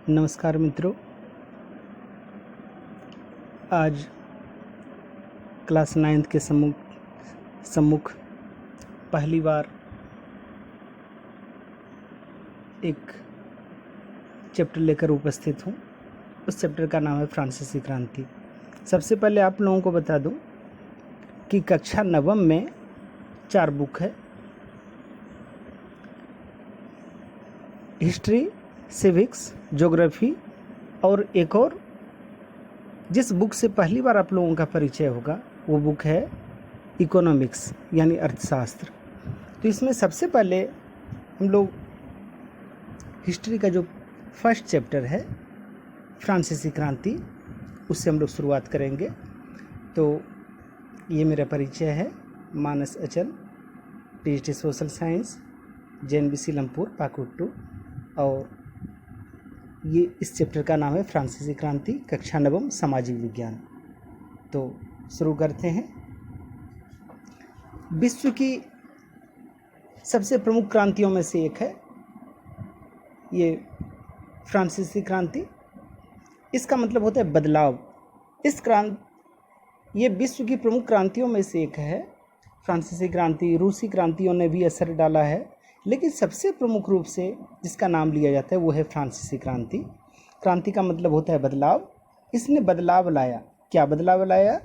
नमस्कार मित्रों। आज क्लास 9th के सम्मुख पहली बार एक चैप्टर लेकर उपस्थित हूँ। उस चैप्टर का नाम है फ्रांसीसी क्रांति। सबसे पहले आप लोगों को बता दूं कि कक्षा 9वीं में 4 बुक है, हिस्ट्री, सिविक्स, ज्योग्राफी और एक और जिस बुक से पहली बार आप लोगों का परिचय होगा वो बुक है इकोनॉमिक्स यानी अर्थशास्त्र। तो इसमें सबसे पहले हम लोग हिस्ट्री का जो फर्स्ट चैप्टर है फ्रांसीसी क्रांति, उससे हम लोग शुरुआत करेंगे। तो ये मेरा परिचय है, Manas Achal, PhD social science, JNBC Lampur Pakur 2, और ये इस चैप्टर का नाम है फ्रांसीसी क्रांति, कक्षा 9वीं सामाजिक विज्ञान। तो शुरू करते हैं। विश्व की सबसे प्रमुख क्रांतियों में से एक है ये फ्रांसीसी क्रांति। इसका मतलब होता है बदलाव। ये विश्व की प्रमुख क्रांतियों में से एक है फ्रांसीसी क्रांति। रूसी क्रांतियों ने भी असर डाला है, लेकिन सबसे प्रमुख रूप से जिसका नाम लिया जाता है वो है फ्रांसीसी क्रांति। क्रांति का मतलब होता है बदलाव। इसने बदलाव लाया। क्या बदलाव लाया?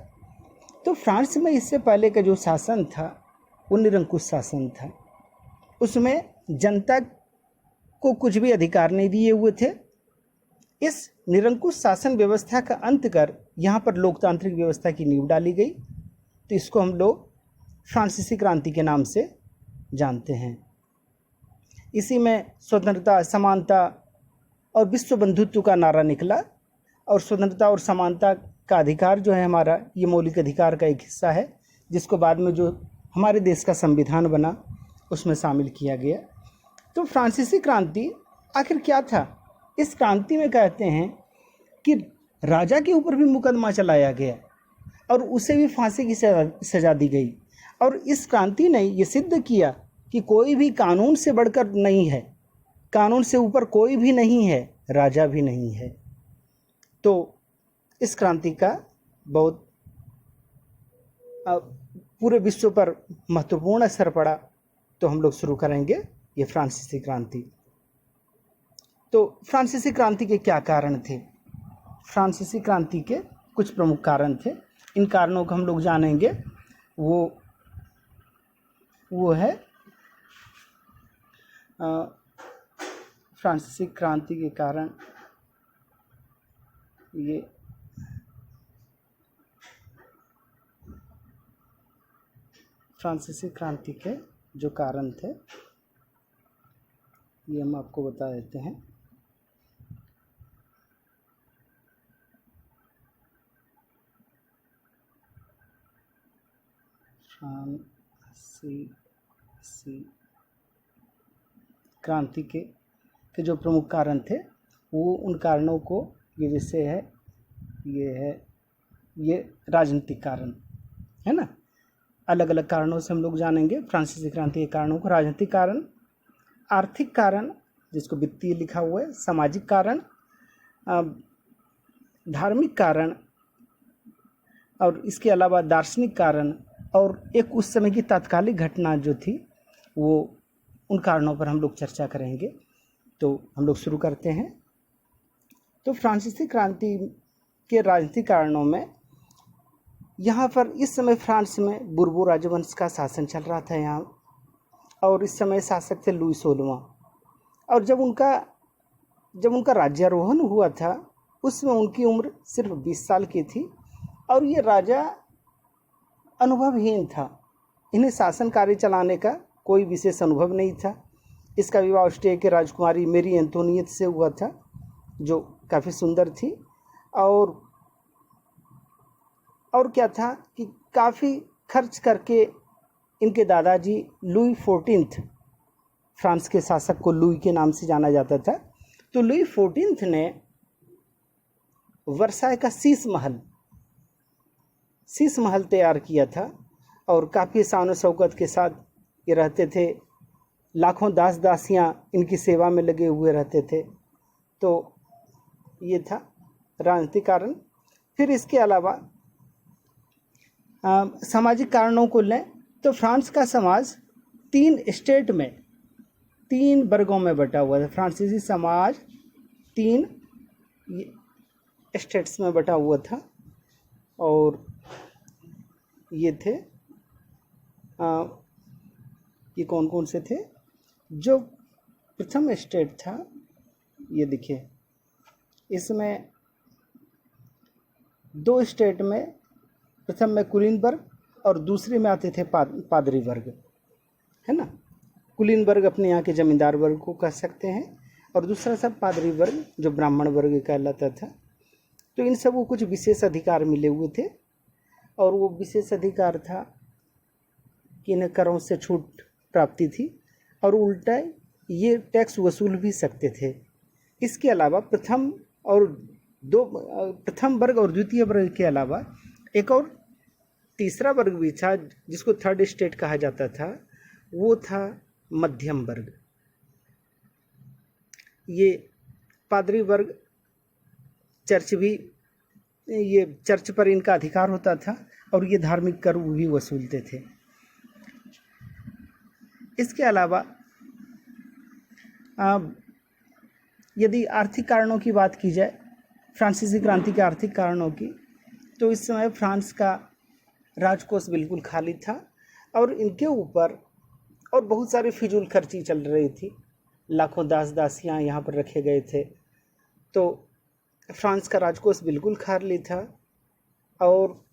तो फ्रांस में इससे पहले का जो शासन था वो निरंकुश शासन था। उसमें जनता को कुछ भी अधिकार नहीं दिए हुए थे। इस निरंकुश शासन व्यवस्था का अंत कर यहाँ पर लोकतांत्रिक व्यवस्था की नींव डाली गई। तो इसको हम लोग फ्रांसीसी क्रांति के नाम से जानते हैं। इसी में स्वतंत्रता, समानता और विश्व बंधुत्व का नारा निकला। और स्वतंत्रता और समानता का अधिकार जो है हमारा, ये मौलिक अधिकार का एक हिस्सा है, जिसको बाद में जो हमारे देश का संविधान बना उसमें शामिल किया गया। तो फ्रांसीसी क्रांति आखिर क्या था? इस क्रांति में कहते हैं कि राजा के ऊपर भी मुकदमा चलाया गया और उसे भी फांसी की सजा दी गई। और इस क्रांति ने ये सिद्ध किया कि कोई भी कानून से बढ़कर नहीं है, कानून से ऊपर कोई भी नहीं है, राजा भी नहीं है। तो इस क्रांति का बहुत पूरे विश्व पर महत्वपूर्ण असर पड़ा। तो हम लोग शुरू करेंगे ये फ्रांसीसी क्रांति। तो फ्रांसीसी क्रांति के क्या कारण थे? फ्रांसीसी क्रांति के कुछ प्रमुख कारण थे। इन कारणों को हम लोग जानेंगे। वो है फ्रांसीसी क्रांति के कारण ये फ्रांसीसी क्रांति के जो कारण थे ये हम आपको बता देते हैं। फ्रांसीसी क्रांति के जो प्रमुख कारण थे वो उन कारणों को ये जैसे है, ये राजनीतिक कारण है ना। अलग अलग कारणों से हम लोग जानेंगे फ्रांसीसी क्रांति के कारणों को। राजनीतिक कारण, आर्थिक कारण जिसको वित्तीय लिखा हुआ है, सामाजिक कारण, धार्मिक कारण, और इसके अलावा दार्शनिक कारण, और एक उस समय की तात्कालिक घटना जो थी वो, उन कारणों पर हम लोग चर्चा करेंगे। तो हम लोग शुरू करते हैं। तो फ्रांसीसी क्रांति के राजनीतिक कारणों में यहाँ पर इस समय फ्रांस में बुर्बो राजवंश का शासन चल रहा था यहाँ, और इस समय शासक थे लुई 16वां। और जब उनका राज्यारोहण हुआ था उसमें उनकी उम्र सिर्फ 20 साल की थी, और ये राजा अनुभवहीन था। इन्हें शासन कार्य चलाने का कोई विशेष अनुभव नहीं था। इसका विवाह ऑस्ट्रिया के राजकुमारी मेरी एंटोनियत से हुआ था, जो काफ़ी सुंदर थी। और क्या था कि काफ़ी खर्च करके इनके दादाजी लुई 14 फ्रांस के शासक को लुई के नाम से जाना जाता था। तो लुई 14 ने वर्साय का शीश महल तैयार किया था, और काफ़ी शान शौकत के साथ ये रहते थे। लाखों दास दासियाँ इनकी सेवा में लगे हुए रहते थे। तो ये था राजनीतिक कारण। फिर इसके अलावा सामाजिक कारणों को लें तो फ्रांस का समाज 3 स्टेट में 3 वर्गों में बटा हुआ था। फ्रांसीसी समाज 3 स्टेट्स में बटा हुआ था और ये थे ये कौन कौन से थे। जो प्रथम स्टेट था ये देखिए, इसमें 2 स्टेट में, प्रथम में कुलीनबर्ग और दूसरे में आते थे पादरी वर्ग, है ना। कुलीनबर्ग अपने यहाँ के जमींदार वर्ग को कह सकते हैं और दूसरा सब पादरी वर्ग जो ब्राह्मण वर्ग कहलाता था। तो इन सब को कुछ विशेष अधिकार मिले हुए थे और वो विशेष अधिकार था कि इन्हें करों से छूट प्राप्ति थी और उल्टा ये टैक्स वसूल भी सकते थे। इसके अलावा प्रथम वर्ग और द्वितीय वर्ग के अलावा एक और तीसरा वर्ग भी था जिसको थर्ड स्टेट कहा जाता था, वो था मध्यम वर्ग। ये पादरी वर्ग चर्च पर इनका अधिकार होता था और ये धार्मिक कर भी वसूलते थे। इसके अलावा यदि आर्थिक कारणों की बात की जाए, फ्रांसीसी क्रांति के आर्थिक कारणों की, तो इस समय फ्रांस का राजकोष बिल्कुल खाली था और इनके ऊपर और बहुत सारी फिजूल खर्ची चल रही थी। लाखों दास दासियाँ यहाँ पर रखे गए थे, तो फ्रांस का राजकोष बिल्कुल खाली था और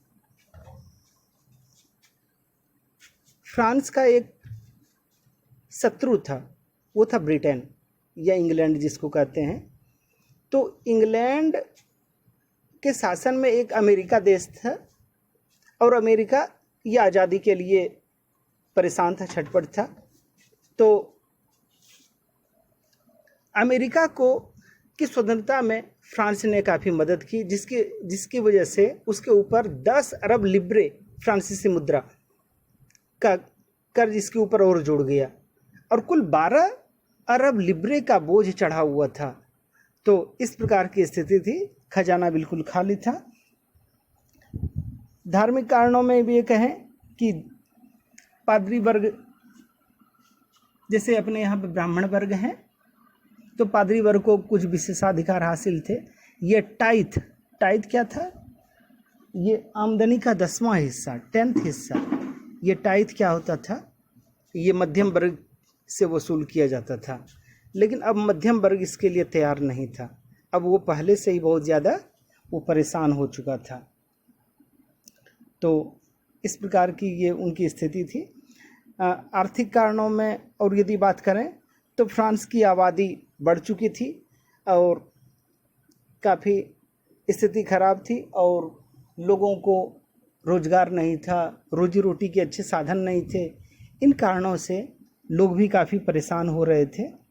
फ्रांस का एक शत्रु था, वो था ब्रिटेन या इंग्लैंड जिसको कहते हैं। तो इंग्लैंड के शासन में एक अमेरिका देश था और अमेरिका ये आज़ादी के लिए परेशान था, छटपट था। तो अमेरिका की स्वतंत्रता में फ्रांस ने काफ़ी मदद की, जिसकी वजह से उसके ऊपर 10 अरब लिब्रे फ्रांसीसी मुद्रा का कर्ज इसके ऊपर और जुड़ गया और कुल 12 अरब लिब्रे का बोझ चढ़ा हुआ था। तो इस प्रकार की स्थिति थी, खजाना बिल्कुल खाली था। धार्मिक कारणों में भी ये कहें कि पादरी वर्ग, जैसे अपने यहाँ पे ब्राह्मण वर्ग हैं, तो पादरी वर्ग को कुछ विशेषाधिकार हासिल थे। ये टाइथ क्या था? ये आमदनी का 10वां हिस्सा, 10th हिस्सा। ये टाइथ क्या होता था? ये मध्यम वर्ग से वसूल किया जाता था, लेकिन अब मध्यम वर्ग इसके लिए तैयार नहीं था। अब वो पहले से ही बहुत ज़्यादा वो परेशान हो चुका था। तो इस प्रकार की ये उनकी स्थिति थी। आर्थिक कारणों में और यदि बात करें तो फ्रांस की आबादी बढ़ चुकी थी और काफ़ी स्थिति खराब थी और लोगों को रोज़गार नहीं था, रोजी रोटी के अच्छे साधन नहीं थे। इन कारणों से लोग भी काफ़ी परेशान हो रहे थे।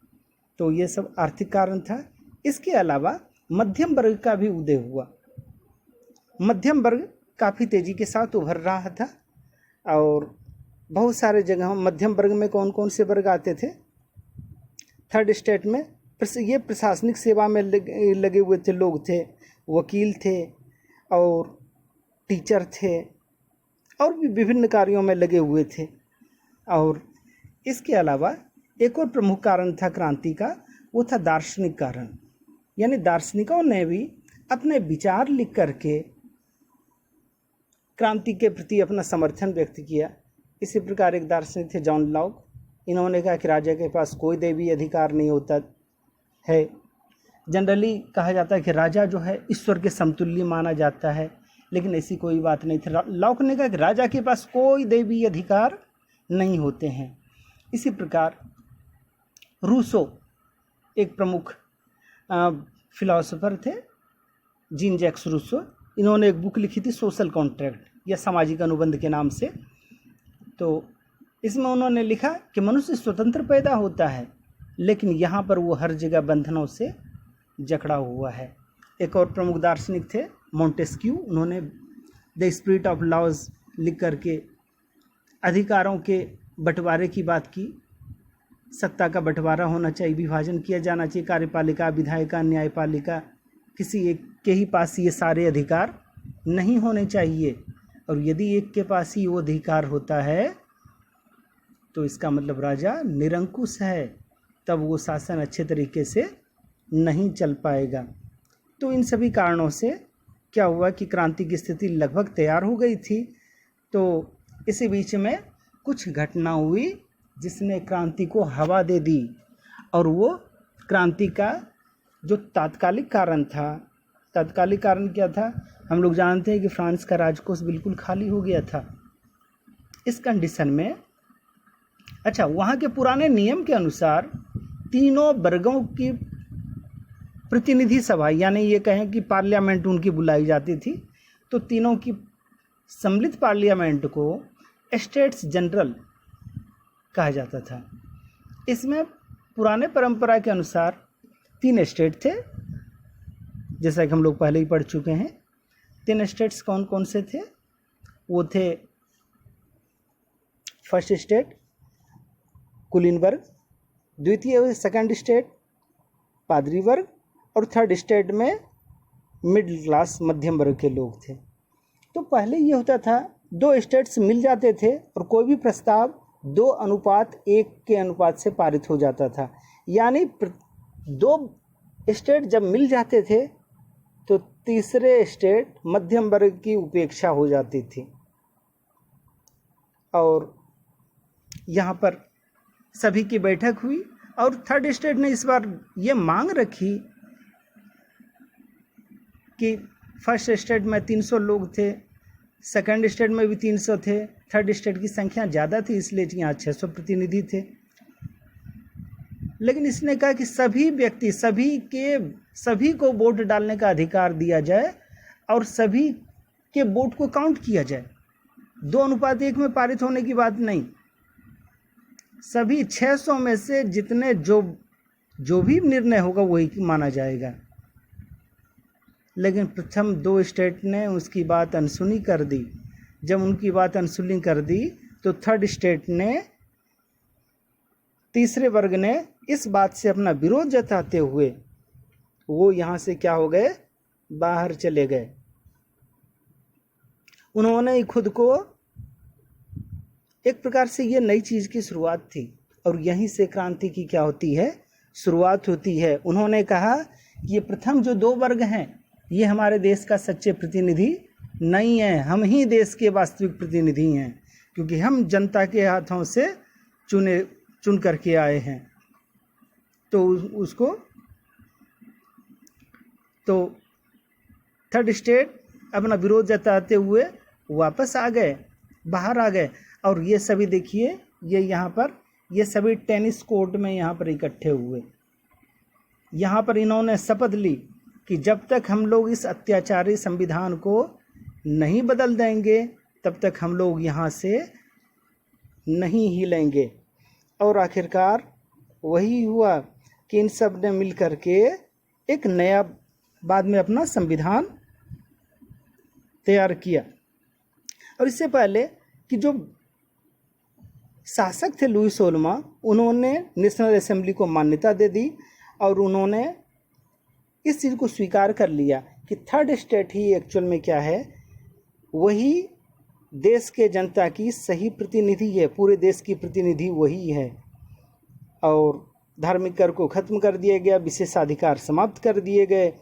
तो ये सब आर्थिक कारण था। इसके अलावा मध्यम वर्ग का भी उदय हुआ। मध्यम वर्ग काफ़ी तेज़ी के साथ उभर रहा था और बहुत सारे जगहों मध्यम वर्ग में कौन कौन से वर्ग आते थे? थर्ड स्टेट में ये प्रशासनिक सेवा में लगे हुए थे लोग थे, वकील थे और टीचर थे और भी विभिन्न कार्यों में लगे हुए थे। और इसके अलावा एक और प्रमुख कारण था क्रांति का, वो था दार्शनिक कारण। यानी दार्शनिकों ने भी अपने विचार लिख करके क्रांति के प्रति अपना समर्थन व्यक्त किया। इसी प्रकार एक दार्शनिक थे जॉन लॉक। इन्होंने कहा कि राजा के पास कोई दैवी अधिकार नहीं होता है। जनरली कहा जाता है कि राजा जो है ईश्वर के समतुल्य माना जाता है, लेकिन ऐसी कोई बात नहीं थी। लॉक ने कहा कि राजा के पास कोई दैवी अधिकार नहीं होते हैं। इसी प्रकार रूसो एक प्रमुख फिलॉसफर थे, जीन जैक्स रूसो। इन्होंने एक बुक लिखी थी सोशल कॉन्ट्रैक्ट या सामाजिक अनुबंध के नाम से। तो इसमें उन्होंने लिखा कि मनुष्य स्वतंत्र पैदा होता है, लेकिन यहाँ पर वो हर जगह बंधनों से जकड़ा हुआ है। एक और प्रमुख दार्शनिक थे मोंटेस्क्यू। उन्होंने द स्पिरिट ऑफ लॉज लिख करके अधिकारों के बंटवारे की बात की। सत्ता का बंटवारा होना चाहिए, विभाजन किया जाना चाहिए, कार्यपालिका, विधायिका, न्यायपालिका किसी एक के ही पास ये सारे अधिकार नहीं होने चाहिए, और यदि एक के पास ही वो अधिकार होता है तो इसका मतलब राजा निरंकुश है, तब वो शासन अच्छे तरीके से नहीं चल पाएगा। तो इन सभी कारणों से क्या हुआ कि क्रांति की स्थिति लगभग तैयार हो गई थी। तो इसी बीच में कुछ घटना हुई जिसने क्रांति को हवा दे दी, और वो क्रांति का जो तात्कालिक कारण था, तात्कालिक कारण क्या था? हम लोग जानते हैं कि फ्रांस का राजकोष बिल्कुल खाली हो गया था। इस कंडीशन में अच्छा, वहाँ के पुराने नियम के अनुसार तीनों वर्गों की प्रतिनिधि सभा, यानी ये कहें कि पार्लियामेंट उनकी बुलाई जाती थी, तो तीनों की सम्मिलित पार्लियामेंट को स्टेट्स जनरल कहा जाता था। इसमें पुराने परंपरा के अनुसार 3 स्टेट थे, जैसा कि हम लोग पहले ही पढ़ चुके हैं। 3 स्टेट्स कौन कौन से थे? वो थे फर्स्ट स्टेट कुलीनबर्ग, द्वितीय सेकंड स्टेट पादरी वर्ग, और थर्ड स्टेट में मिडिल क्लास मध्यम वर्ग के लोग थे। तो पहले ये होता था 2 स्टेट्स मिल जाते थे और कोई भी प्रस्ताव 2:1 के अनुपात से पारित हो जाता था। यानी 2 स्टेट जब मिल जाते थे तो तीसरे स्टेट मध्यम वर्ग की उपेक्षा हो जाती थी। और यहाँ पर सभी की बैठक हुई और थर्ड स्टेट ने इस बार ये मांग रखी कि फर्स्ट स्टेट में 300 लोग थे, सेकंड स्टेट में भी 300 थे, थर्ड स्टेट की संख्या ज़्यादा थी इसलिए यहाँ 600 प्रतिनिधि थे। लेकिन इसने कहा कि सभी व्यक्ति सभी को वोट डालने का अधिकार दिया जाए और सभी के वोट को काउंट किया जाए। 2:1 में पारित होने की बात नहीं, सभी 600 में से जितने जो भी निर्णय होगा वही माना जाएगा। लेकिन प्रथम 2 स्टेट ने उसकी बात अनसुनी कर दी। जब उनकी बात अनसुनी कर दी तो थर्ड स्टेट ने, तीसरे वर्ग ने इस बात से अपना विरोध जताते हुए वो यहाँ से क्या हो गए, बाहर चले गए। उन्होंने खुद को एक प्रकार से ये नई चीज़ की शुरुआत थी और यहीं से क्रांति की क्या होती है, शुरुआत होती है। उन्होंने कहा कि ये प्रथम जो 2 वर्ग हैं ये हमारे देश का सच्चे प्रतिनिधि नहीं है, हम ही देश के वास्तविक प्रतिनिधि हैं, क्योंकि हम जनता के हाथों से चुन करके आए हैं। तो थर्ड स्टेट अपना विरोध जताते हुए वापस आ गए, बाहर आ गए। और ये सभी देखिए, ये यहाँ पर ये सभी टेनिस कोर्ट में यहाँ पर इकट्ठे हुए। यहाँ पर इन्होंने शपथ ली कि जब तक हम लोग इस अत्याचारी संविधान को नहीं बदल देंगे तब तक हम लोग यहाँ से नहीं हिलेंगे। और आखिरकार वही हुआ कि इन सब ने मिल कर के एक नया बाद में अपना संविधान तैयार किया। और इससे पहले कि जो शासक थे लुई 16वां, उन्होंने नेशनल असेंबली को मान्यता दे दी और उन्होंने इस चीज़ को स्वीकार कर लिया कि थर्ड स्टेट ही एक्चुअल में क्या है, वही देश के जनता की सही प्रतिनिधि है, पूरे देश की प्रतिनिधि वही है। और धार्मिक कर को ख़त्म कर दिया गया, विशेषाधिकार समाप्त कर दिए गए,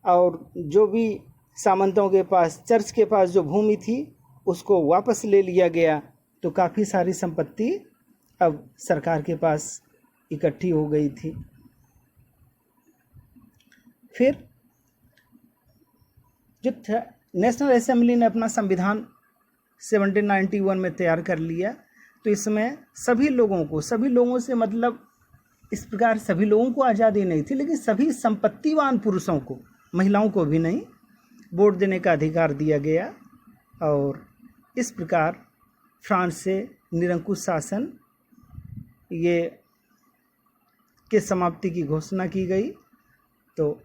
और जो भी सामंतों के पास, चर्च के पास जो भूमि थी उसको वापस ले लिया गया। तो काफ़ी सारी संपत्ति अब सरकार के पास इकट्ठी हो गई थी। फिर जो नेशनल असेंबली ने अपना संविधान 1791 में तैयार कर लिया, तो इसमें सभी लोगों से मतलब इस प्रकार सभी लोगों को आज़ादी नहीं थी, लेकिन सभी संपत्तिवान पुरुषों को, महिलाओं को भी नहीं, वोट देने का अधिकार दिया गया। और इस प्रकार फ्रांस से निरंकुश शासन ये के समाप्ति की घोषणा की गई। तो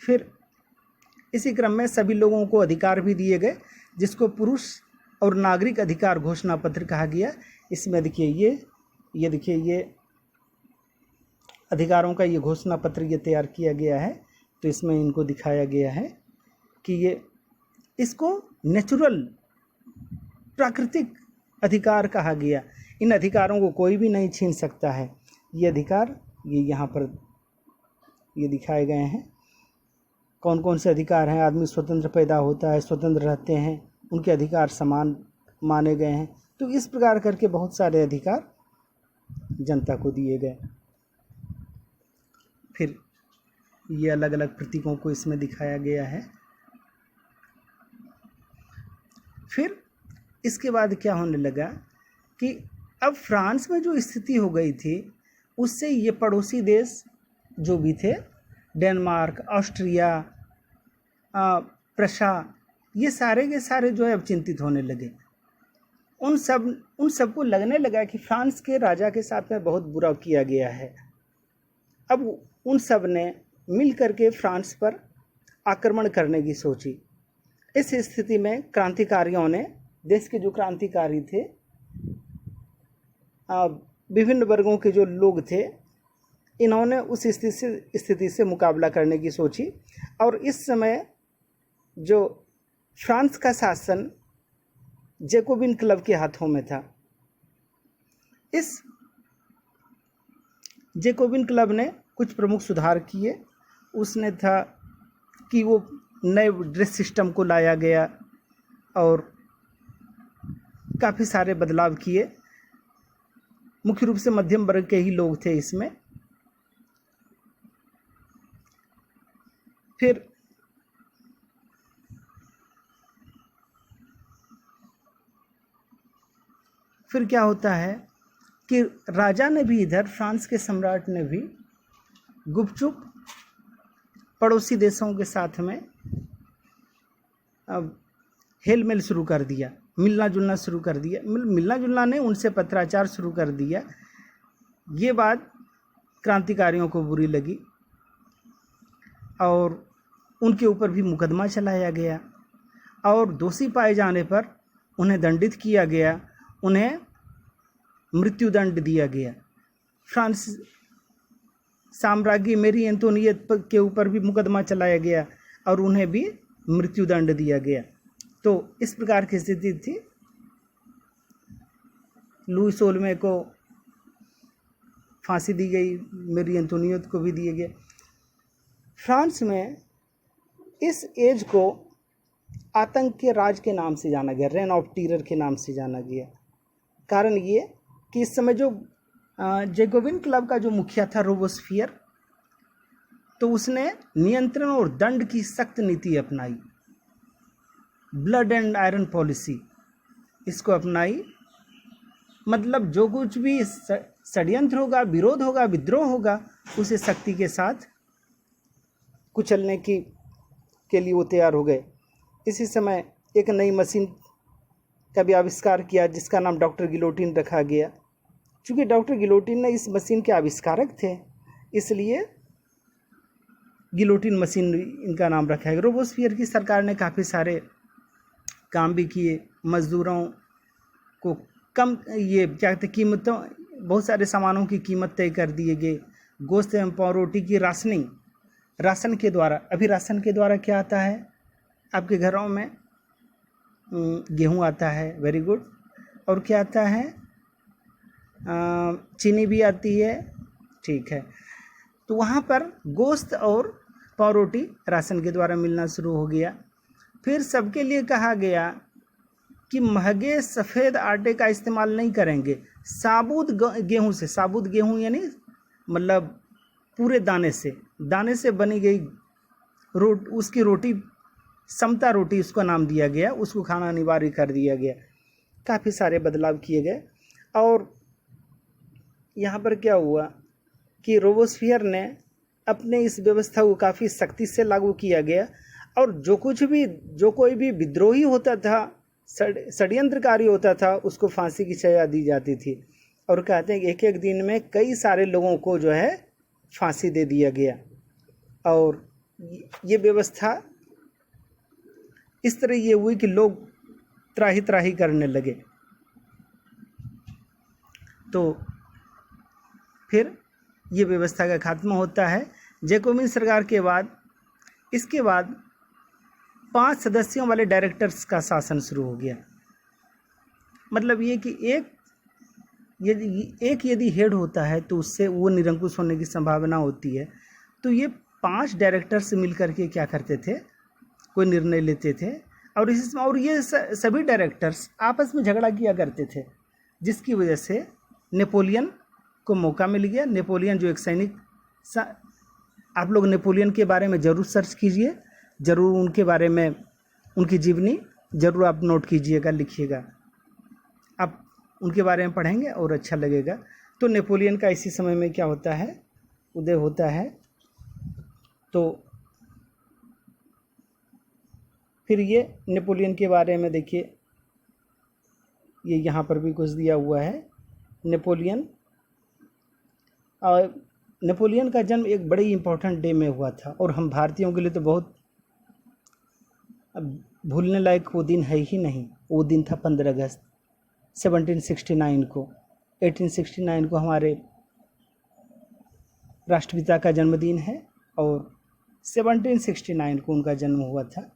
फिर इसी क्रम में सभी लोगों को अधिकार भी दिए गए, जिसको पुरुष और नागरिक अधिकार घोषणा पत्र कहा गया। इसमें देखिए ये अधिकारों का ये घोषणा पत्र ये तैयार किया गया है। तो इसमें इनको दिखाया गया है कि ये इसको नेचुरल प्राकृतिक अधिकार कहा गया। इन अधिकारों को कोई भी नहीं छीन सकता है। ये अधिकार ये यहाँ पर ये दिखाए गए हैं। कौन कौन से अधिकार हैं? आदमी स्वतंत्र पैदा होता है, स्वतंत्र रहते हैं, उनके अधिकार समान माने गए हैं। तो इस प्रकार करके बहुत सारे अधिकार जनता को दिए गए। फिर ये अलग अलग प्रतीकों को इसमें दिखाया गया है। फिर इसके बाद क्या होने लगा कि अब फ्रांस में जो स्थिति हो गई थी उससे ये पड़ोसी देश जो भी थे, डेनमार्क, ऑस्ट्रिया, प्रशा, ये सारे के सारे जो है अब चिंतित होने लगे। उन सबको लगने लगा कि फ्रांस के राजा के साथ में बहुत बुरा किया गया है। अब उन सब ने मिल करके फ्रांस पर आक्रमण करने की सोची। इस स्थिति में क्रांतिकारियों ने, देश के जो क्रांतिकारी थे, विभिन्न वर्गों के जो लोग थे, इन्होंने उस स्थिति से मुकाबला करने की सोची। और इस समय जो फ्रांस का शासन जैकोबिन क्लब के हाथों में था। इस जैकोबिन क्लब ने कुछ प्रमुख सुधार किए। उसने था कि वो नए ड्रेस सिस्टम को लाया गया और काफ़ी सारे बदलाव किए। मुख्य रूप से मध्यम वर्ग के ही लोग थे इसमें। फिर क्या होता है कि राजा ने भी, इधर फ्रांस के सम्राट ने भी गुपचुप पड़ोसी देशों के साथ में अब हेल मेल शुरू कर दिया, मिलना जुलना शुरू कर दिया। मिलना जुलना ने उनसे पत्राचार शुरू कर दिया। ये बात क्रांतिकारियों को बुरी लगी और उनके ऊपर भी मुकदमा चलाया गया और दोषी पाए जाने पर उन्हें दंडित किया गया, उन्हें मृत्युदंड दिया गया। फ्रांस साम्राज्ञी मेरी एंटोनियत के ऊपर भी मुकदमा चलाया गया और उन्हें भी मृत्युदंड दिया गया। तो इस प्रकार की स्थिति थी। लुई 16वें को फांसी दी गई, मेरी एंटोनियत को भी दिए गए। फ्रांस में इस एज को आतंक के राज के नाम से जाना गया, रेन ऑफ टेरर के नाम से जाना गया। कारण ये कि इस समय जो जैकोबिन क्लब का जो मुखिया था रोबेस्पियर, तो उसने नियंत्रण और दंड की सख्त नीति अपनाई, ब्लड एंड आयरन पॉलिसी इसको अपनाई। मतलब जो कुछ भी षड्यंत्र होगा, विरोध होगा, विद्रोह होगा, उसे शक्ति के साथ कुचलने के लिए वो तैयार हो गए। इसी समय एक नई मशीन का भी आविष्कार किया जिसका नाम डॉक्टर गिलोटिन रखा गया। चूँकि डॉक्टर गिलोटिन ने इस मशीन के आविष्कारक थे, इसलिए गिलोटिन मशीन इनका नाम रखा है। रोबेस्पियर की सरकार ने काफ़ी सारे काम भी किए, मज़दूरों को कम ये क्या कहते कीमतों, बहुत सारे सामानों की कीमत तय कर दिए गए। गोश्त एवं पावरोटी की राशनिंग, राशन के द्वारा, अभी राशन के द्वारा क्या आता है आपके घरों में? गेहूँ आता है, वेरी गुड। और क्या आता है? चीनी भी आती है, ठीक है। तो वहाँ पर गोश्त और पावरोटी राशन के द्वारा मिलना शुरू हो गया। फिर सबके लिए कहा गया कि महंगे सफ़ेद आटे का इस्तेमाल नहीं करेंगे, साबुत गेहूँ से, साबुत गेहूँ यानी मतलब पूरे दाने से बनी गई उसकी रोटी, समता रोटी उसको नाम दिया गया, उसको खाना अनिवार्य कर दिया गया। काफ़ी सारे बदलाव किए गए। और यहाँ पर क्या हुआ कि रोबेस्पियर ने अपने इस व्यवस्था को काफ़ी सख्ती से लागू किया गया और जो कोई भी विद्रोही होता था, षड्यंत्रकारी होता था, उसको फांसी की सजा दी जाती थी। और कहते हैं कि एक एक दिन में कई सारे लोगों को जो है फांसी दे दिया गया। और ये व्यवस्था इस तरह ये हुई कि लोग त्राही त्राही करने लगे। तो फिर ये व्यवस्था का खात्मा होता है। जैकोबिन सरकार के बाद इसके बाद 5 सदस्यों वाले डायरेक्टर्स का शासन शुरू हो गया। मतलब ये कि यदि हेड होता है तो उससे वो निरंकुश होने की संभावना होती है। तो ये 5 डायरेक्टर्स मिल करके क्या करते थे, कोई निर्णय लेते थे, और ये सभी डायरेक्टर्स आपस में झगड़ा किया करते थे, जिसकी वजह से नेपोलियन को मौका मिल गया। नेपोलियन जो एक सैनिक, आप लोग नेपोलियन के बारे में ज़रूर सर्च कीजिए, ज़रूर उनके बारे में, उनकी जीवनी ज़रूर आप नोट कीजिएगा, लिखिएगा, आप उनके बारे में पढ़ेंगे और अच्छा लगेगा। तो नेपोलियन का इसी समय में क्या होता है, उदय होता है। तो फिर ये नेपोलियन के बारे में देखिए, ये यहाँ पर भी कुछ दिया हुआ है। नेपोलियन का जन्म एक बड़े इम्पोर्टेंट डे में हुआ था, और हम भारतीयों के लिए तो बहुत भूलने लायक वो दिन है ही नहीं। वो दिन था 15 अगस्त 1769 को। 1869 को हमारे राष्ट्रपिता का जन्मदिन है, और 1769 को उनका जन्म हुआ था,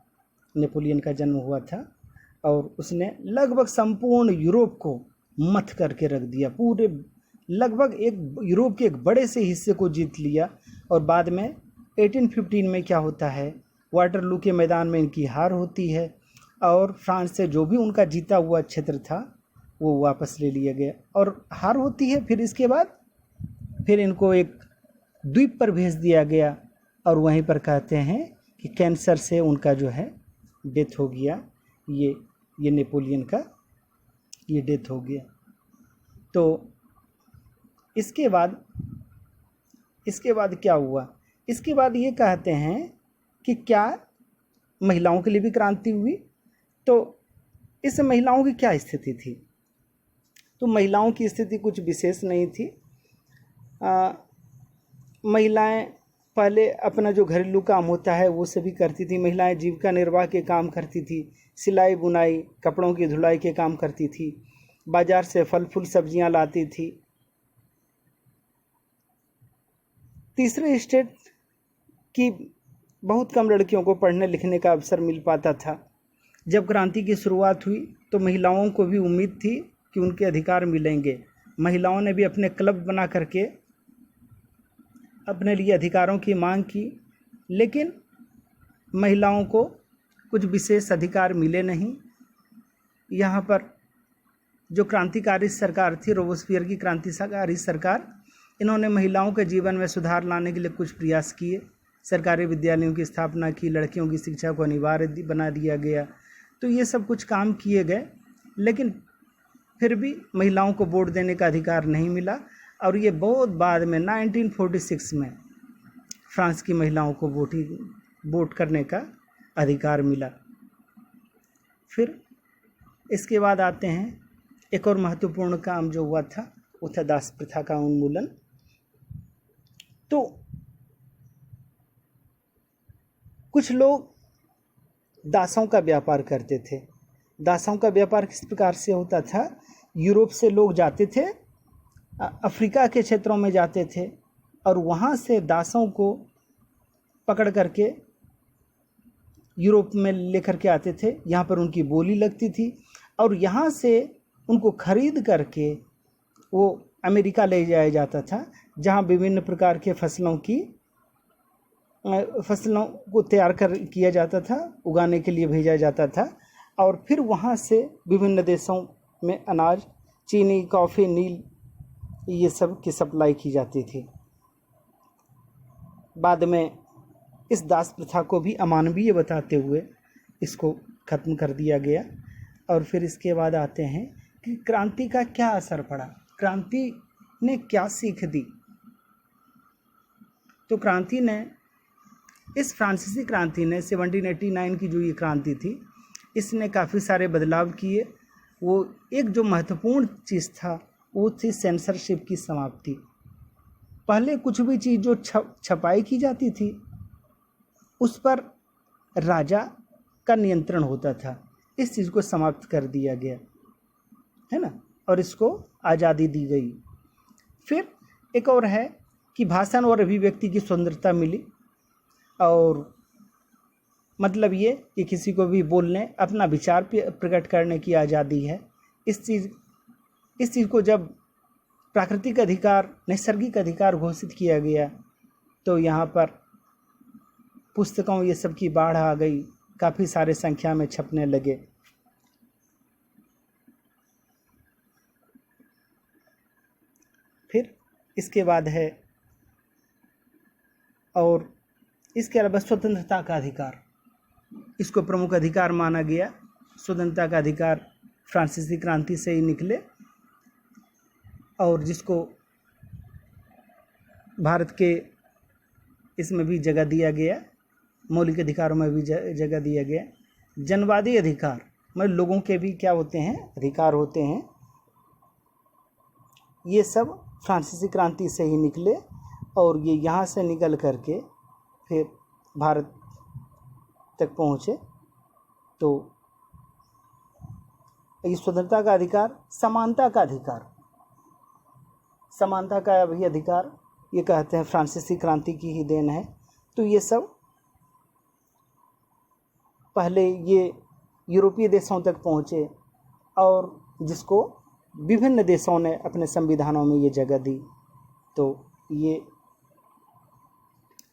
नेपोलियन का जन्म हुआ था। और उसने लगभग संपूर्ण यूरोप को मथ करके रख दिया, पूरे लगभग एक यूरोप के एक बड़े से हिस्से को जीत लिया। और बाद में 1815 में क्या होता है, वाटरलू के मैदान में इनकी हार होती है, और फ्रांस से जो भी उनका जीता हुआ क्षेत्र था वो वापस ले लिया गया, और हार होती है। फिर इसके बाद फिर इनको एक द्वीप पर भेज दिया गया, और वहीं पर कहते हैं कि कैंसर से उनका जो है डेथ हो गया। ये नेपोलियन का ये डेथ हो गया। तो इसके बाद क्या हुआ, इसके बाद ये कहते हैं कि क्या महिलाओं के लिए भी क्रांति हुई। तो इस महिलाओं की क्या स्थिति थी, तो महिलाओं की स्थिति कुछ विशेष नहीं थी। महिलाएं पहले अपना जो घरेलू काम होता है वो सभी करती थी। महिलाएं जीविका निर्वाह के काम करती थी, सिलाई बुनाई, कपड़ों की धुलाई के काम करती थी, बाजार से फल फूल सब्जियां लाती थी। तीसरे स्टेट की बहुत कम लड़कियों को पढ़ने लिखने का अवसर मिल पाता था। जब क्रांति की शुरुआत हुई तो महिलाओं को भी उम्मीद थी कि उनके अधिकार मिलेंगे। महिलाओं ने भी अपने क्लब बना करके अपने लिए अधिकारों की मांग की, लेकिन महिलाओं को कुछ विशेष अधिकार मिले नहीं। यहाँ पर जो क्रांतिकारी सरकार थी, रोबेस्पियर की क्रांतिकारी सरकार, इन्होंने महिलाओं के जीवन में सुधार लाने के लिए कुछ प्रयास किए। सरकारी विद्यालयों की स्थापना की, लड़कियों की शिक्षा को अनिवार्य बना दिया गया। तो ये सब कुछ काम किए गए, लेकिन फिर भी महिलाओं को वोट देने का अधिकार नहीं मिला। और ये बहुत बाद में 1946 में फ्रांस की महिलाओं को वोट करने का अधिकार मिला। फिर इसके बाद आते हैं, एक और महत्वपूर्ण काम जो हुआ था वो था दास प्रथा का उन्मूलन। तो कुछ लोग दासों का व्यापार करते थे। दासों का व्यापार किस प्रकार से होता था, यूरोप से लोग जाते थे, अफ्रीका के क्षेत्रों में जाते थे, और वहाँ से दासों को पकड़ करके यूरोप में लेकर के आते थे। यहाँ पर उनकी बोली लगती थी, और यहाँ से उनको खरीद करके वो अमेरिका ले जाया जाता था, जहाँ विभिन्न प्रकार के फसलों को तैयार किया जाता था, उगाने के लिए भेजा जाता था। और फिर वहाँ से विभिन्न देशों में अनाज, चीनी, कॉफ़ी, नील, ये सब की सप्लाई की जाती थी। बाद में इस दास प्रथा को भी अमानवीय बताते हुए इसको ख़त्म कर दिया गया। और फिर इसके बाद आते हैं कि क्रांति का क्या असर पड़ा, क्रांति ने क्या सीख दी। तो क्रांति ने, इस फ्रांसीसी क्रांति ने 1789 की जो ये क्रांति थी, इसने काफ़ी सारे बदलाव किए। वो एक जो महत्वपूर्ण चीज़ था वो थी सेंसरशिप की समाप्ति। पहले कुछ भी चीज़ जो छपाई की जाती थी उस पर राजा का नियंत्रण होता था। इस चीज़ को समाप्त कर दिया गया है ना, और इसको आज़ादी दी गई। फिर एक और है कि भाषण और अभिव्यक्ति की स्वतंत्रता मिली, और मतलब ये कि किसी को भी बोलने, अपना विचार प्रकट करने की आज़ादी है। इस चीज़ को जब प्राकृतिक अधिकार, नैसर्गिक अधिकार घोषित किया गया तो यहाँ पर पुस्तकों ये सब की बाढ़ आ गई, काफ़ी सारे संख्या में छपने लगे। फिर इसके बाद है, और इसके अलावा स्वतंत्रता का अधिकार, इसको प्रमुख अधिकार माना गया। स्वतंत्रता का अधिकार फ्रांसीसी क्रांति से ही निकले, और जिसको भारत के इसमें भी जगह दिया गया, मौलिक अधिकारों में भी जगह दिया गया। जनवादी अधिकार, मतलब लोगों के भी क्या होते हैं, अधिकार होते हैं, ये सब फ्रांसीसी क्रांति से ही निकले, और ये यहाँ से निकल करके फिर भारत तक पहुँचे। तो ये स्वतंत्रता का अधिकार, समानता का अधिकार, समानता का भी अधिकार, ये कहते हैं फ्रांसीसी क्रांति की ही देन है। तो ये सब पहले ये यूरोपीय देशों तक पहुँचे, और जिसको विभिन्न देशों ने अपने संविधानों में ये जगह दी। तो ये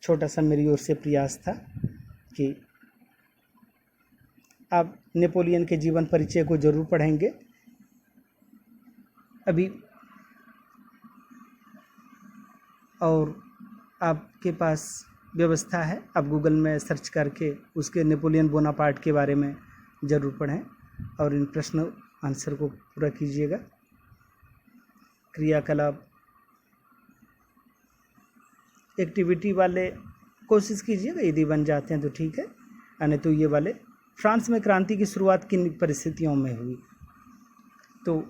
छोटा सा मेरी ओर से प्रयास था कि आप नेपोलियन के जीवन परिचय को जरूर पढ़ेंगे। अभी और आपके पास व्यवस्था है, आप गूगल में सर्च करके उसके नेपोलियन बोनापार्ट के बारे में ज़रूर पढ़ें, और इन प्रश्न आंसर को पूरा कीजिएगा। क्रियाकलाप एक्टिविटी वाले कोशिश कीजिएगा, यदि बन जाते हैं तो ठीक है, नहीं तो ये वाले। फ्रांस में क्रांति की शुरुआत किन परिस्थितियों में हुई? तो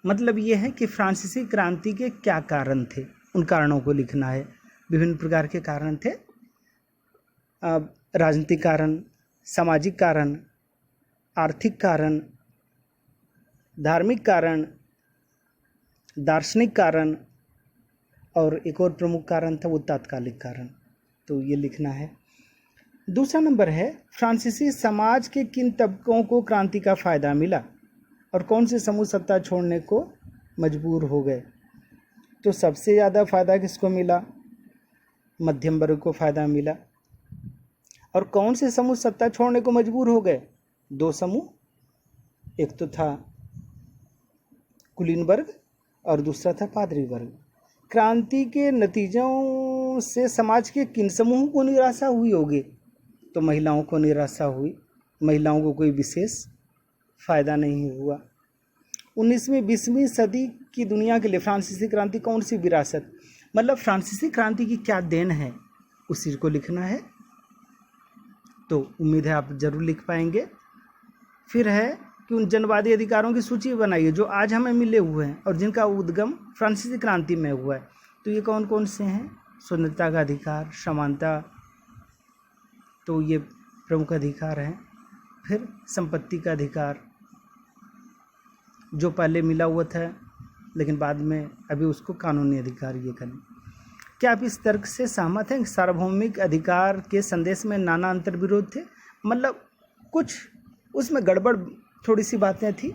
मतलब ये है कि फ्रांसीसी क्रांति के क्या कारण थे, उन कारणों को लिखना है। विभिन्न प्रकार के कारण थे, राजनीतिक कारण, सामाजिक कारण, आर्थिक कारण, धार्मिक कारण, दार्शनिक कारण, और एक और प्रमुख कारण था वो तात्कालिक कारण। तो ये लिखना है। दूसरा नंबर है, फ्रांसीसी समाज के किन तबकों को क्रांति का फ़ायदा मिला और कौन से समूह सत्ता छोड़ने को मजबूर हो गए? तो सबसे ज़्यादा फ़ायदा किसको मिला? मध्यम वर्ग को फ़ायदा मिला। और कौन से समूह सत्ता छोड़ने को मजबूर हो गए? दो समूह, एक तो था कुलीन वर्ग और दूसरा था पादरी वर्ग। क्रांति के नतीजों से समाज के किन समूहों को निराशा हुई होगी? तो महिलाओं को निराशा हुई। महिलाओं को कोई विशेष फ़ायदा नहीं हुआ। 19वीं 20वीं सदी की दुनिया के लिए फ्रांसीसी क्रांति कौन सी विरासत, मतलब फ्रांसीसी क्रांति की क्या देन है, उस चीज़ को लिखना है। तो उम्मीद है आप ज़रूर लिख पाएंगे। फिर है कि उन जनवादी अधिकारों की सूची बनाइए जो आज हमें मिले हुए हैं और जिनका उद्गम फ्रांसीसी क्रांति में हुआ है। तो ये कौन कौन से हैं? स्वतंत्रता का अधिकार, समानता, तो ये प्रमुख अधिकार हैं। फिर संपत्ति का अधिकार जो पहले मिला हुआ था लेकिन बाद में अभी उसको कानूनी अधिकार ये करें। क्या आप इस तर्क से सहमत हैं कि सार्वभौमिक अधिकार के संदेश में नाना अंतर विरोध थे? मतलब कुछ उसमें गड़बड़ थोड़ी सी बातें थी।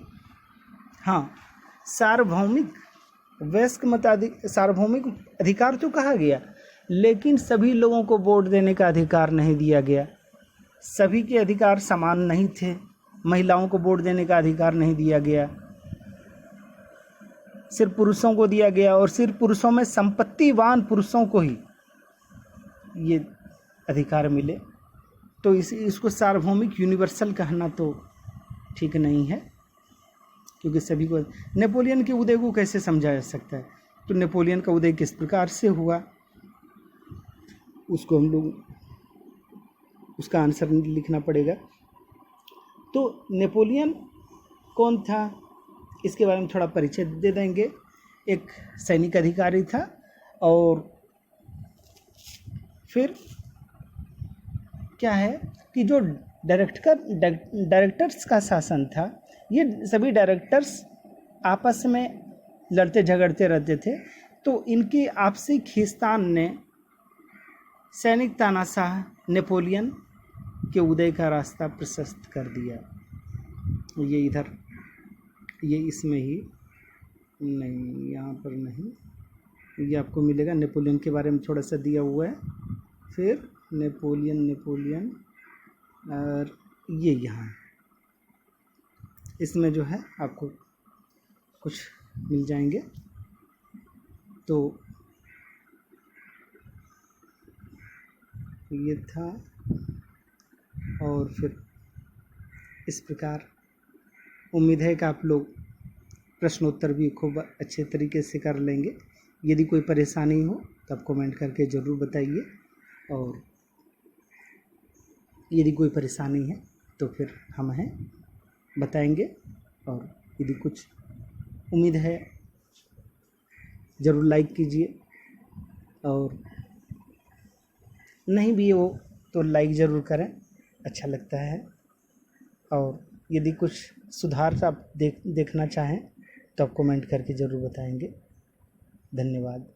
हाँ, सार्वभौमिक वयस्क सार्वभौमिक अधिकार तो कहा गया, लेकिन सभी लोगों को वोट देने का अधिकार नहीं दिया गया। सभी के अधिकार समान नहीं थे। महिलाओं को वोट देने का अधिकार नहीं दिया गया, सिर्फ पुरुषों को दिया गया, और सिर्फ पुरुषों में संपत्तिवान पुरुषों को ही ये अधिकार मिले। तो इसको सार्वभौमिक यूनिवर्सल कहना तो ठीक नहीं है, क्योंकि सभी को। नेपोलियन के उदय को कैसे समझा जा सकता है? तो नेपोलियन का उदय किस प्रकार से हुआ, उसको हम लोग उसका आंसर लिखना पड़ेगा। तो नेपोलियन कौन था, इसके बारे में थोड़ा परिचय दे देंगे। एक सैनिक अधिकारी था, और फिर क्या है कि जो डायरेक्टर्स का शासन था, ये सभी डायरेक्टर्स आपस में लड़ते झगड़ते रहते थे। तो इनके आपसी खींचतान ने सैनिक तानाशाह नेपोलियन के उदय का रास्ता प्रशस्त कर दिया। ये इधर, ये इसमें ही नहीं, यहाँ पर नहीं, ये आपको मिलेगा। नेपोलियन के बारे में थोड़ा सा दिया हुआ है, फिर नेपोलियन और ये यहाँ इसमें जो है आपको कुछ मिल जाएंगे। तो ये था, और फिर इस प्रकार उम्मीद है कि आप लोग प्रश्नोत्तर भी खूब अच्छे तरीके से कर लेंगे। यदि कोई परेशानी हो तो आप कमेंट करके ज़रूर बताइए, और यदि कोई परेशानी है तो फिर हम हैं बताएंगे। और यदि कुछ उम्मीद है ज़रूर लाइक कीजिए, और नहीं भी हो तो लाइक ज़रूर करें, अच्छा लगता है। और यदि कुछ सुधार आप देखना चाहें तो आप कमेंट करके ज़रूर बताएंगे। धन्यवाद।